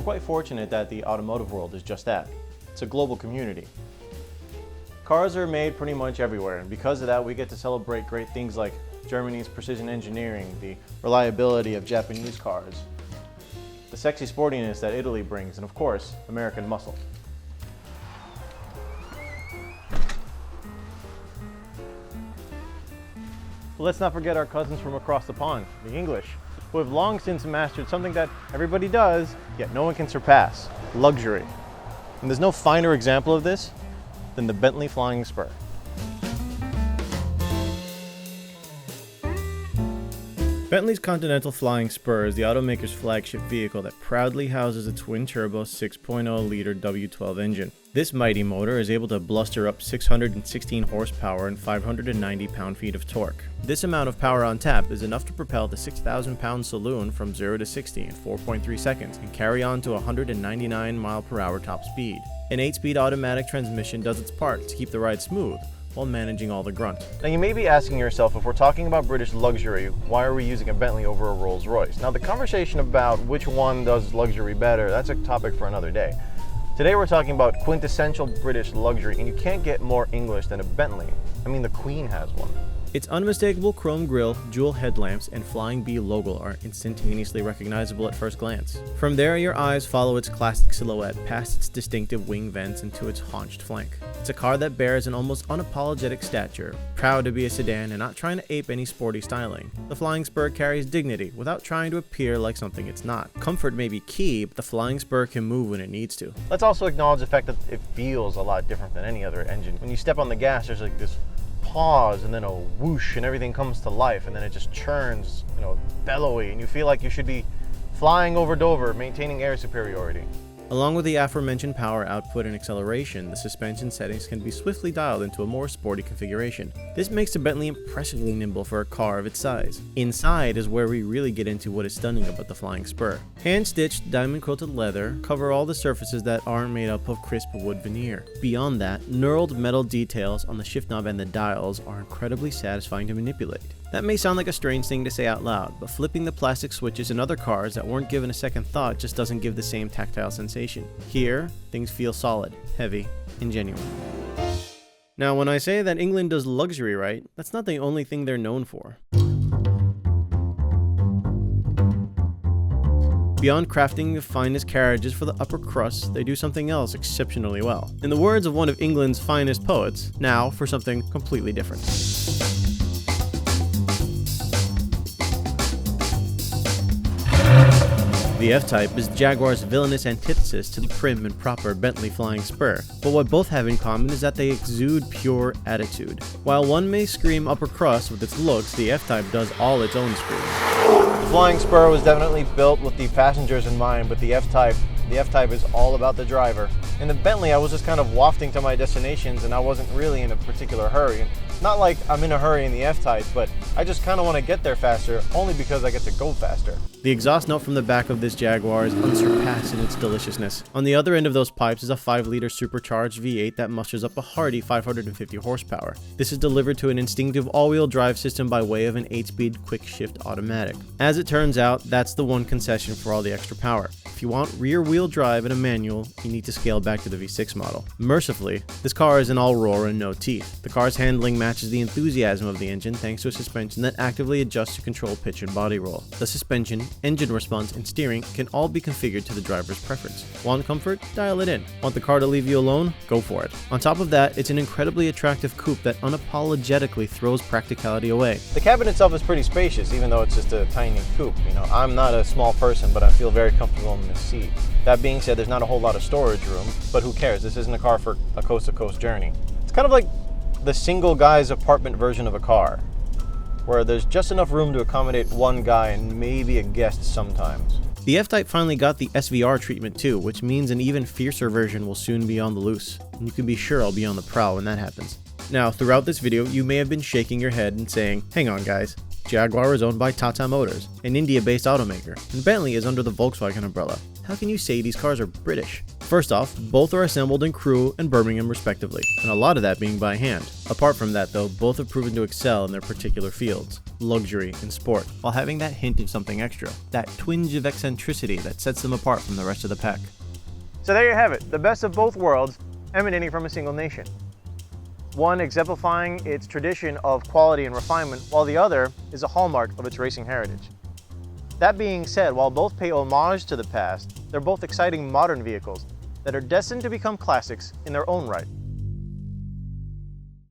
We're quite fortunate that the automotive world is just that. It's a global community. Cars are made pretty much everywhere, and because of that we get to celebrate great things like Germany's precision engineering, the reliability of Japanese cars, the sexy sportiness that Italy brings, and of course, American muscle. But let's not forget our cousins from across the pond, the English, who have long since mastered something that everybody does, yet no one can surpass: luxury. And there's no finer example of this than the Bentley Flying Spur. Bentley's Continental Flying Spur is the automaker's flagship vehicle that proudly houses a twin-turbo 6.0-liter W12 engine. This mighty motor is able to bluster up 616 horsepower and 590 pound-feet of torque. This amount of power on tap is enough to propel the 6,000-pound saloon from 0 to 60 in 4.3 seconds and carry on to 199 mile/hour top speed. An 8-speed automatic transmission does its part to keep the ride smooth while managing all the grunt. Now you may be asking yourself, if we're talking about British luxury, why are we using a Bentley over a Rolls-Royce? Now the conversation about which one does luxury better, that's a topic for another day. Today we're talking about quintessential British luxury, and you can't get more English than a Bentley. I mean, the Queen has one. Its unmistakable chrome grille, jewel headlamps, and Flying B logo are instantaneously recognizable at first glance. From there, your eyes follow its classic silhouette past its distinctive wing vents and to its haunched flank. It's a car that bears an almost unapologetic stature, proud to be a sedan and not trying to ape any sporty styling. The Flying Spur carries dignity without trying to appear like something it's not. Comfort may be key, but the Flying Spur can move when it needs to. Let's also acknowledge the fact that it feels a lot different than any other engine. When you step on the gas, there's like this pause and then a whoosh and everything comes to life, and then it just churns, bellowy, and you feel like you should be flying over Dover, maintaining air superiority. Along with the aforementioned power output and acceleration, the suspension settings can be swiftly dialed into a more sporty configuration. This makes the Bentley impressively nimble for a car of its size. Inside is where we really get into what is stunning about the Flying Spur. Hand-stitched, diamond-quilted leather cover all the surfaces that aren't made up of crisp wood veneer. Beyond that, knurled metal details on the shift knob and the dials are incredibly satisfying to manipulate. That may sound like a strange thing to say out loud, but flipping the plastic switches in other cars that weren't given a second thought just doesn't give the same tactile sensation. Here, things feel solid, heavy, and genuine. Now, when I say that England does luxury right, that's not the only thing they're known for. Beyond crafting the finest carriages for the upper crust, they do something else exceptionally well. In the words of one of England's finest poets, now for something completely different. The F-Type is Jaguar's villainous antithesis to the prim and proper Bentley Flying Spur, but what both have in common is that they exude pure attitude. While one may scream upper crust with its looks, the F-Type does all its own screaming. The Flying Spur was definitely built with the passengers in mind, but the F-Type is all about the driver. In the Bentley, I was just kind of wafting to my destinations and I wasn't really in a particular hurry. Not like I'm in a hurry in the F-Type, but I just kind of want to get there faster, only because I get to go faster. The exhaust note from the back of this Jaguar is unsurpassed in its deliciousness. On the other end of those pipes is a 5-liter supercharged V8 that musters up a hearty 550 horsepower. This is delivered to an instinctive all-wheel drive system by way of an 8-speed quick-shift automatic. As it turns out, that's the one concession for all the extra power. If you want rear-wheel drive and a manual, you need to scale back to the V6 model. Mercifully, this car is an all-roar and no teeth. The car's handling matches the enthusiasm of the engine thanks to a suspension that actively adjusts to control pitch and body roll. The suspension, engine response, and steering can all be configured to the driver's preference. Want comfort? Dial it in. Want the car to leave you alone? Go for it. On top of that, it's an incredibly attractive coupe that unapologetically throws practicality away. The cabin itself is pretty spacious, even though it's just a tiny coupe. I'm not a small person, but I feel very comfortable in this seat. That being said, there's not a whole lot of storage room, but who cares? This isn't a car for a coast-to-coast journey. It's kind of like the single guy's apartment version of a car, where there's just enough room to accommodate one guy and maybe a guest sometimes. The F-Type finally got the SVR treatment too, which means an even fiercer version will soon be on the loose. And you can be sure I'll be on the prowl when that happens. Now, throughout this video, you may have been shaking your head and saying, hang on guys, Jaguar is owned by Tata Motors, an India-based automaker, and Bentley is under the Volkswagen umbrella. how can you say these cars are British? First off, both are assembled in Crewe and Birmingham respectively, and a lot of that being by hand. Apart from that though, both have proven to excel in their particular fields, luxury and sport, while having that hint of something extra, that twinge of eccentricity that sets them apart from the rest of the pack. So there you have it, the best of both worlds emanating from a single nation. One exemplifying its tradition of quality and refinement, while the other is a hallmark of its racing heritage. That being said, while both pay homage to the past, they're both exciting modern vehicles that are destined to become classics in their own right.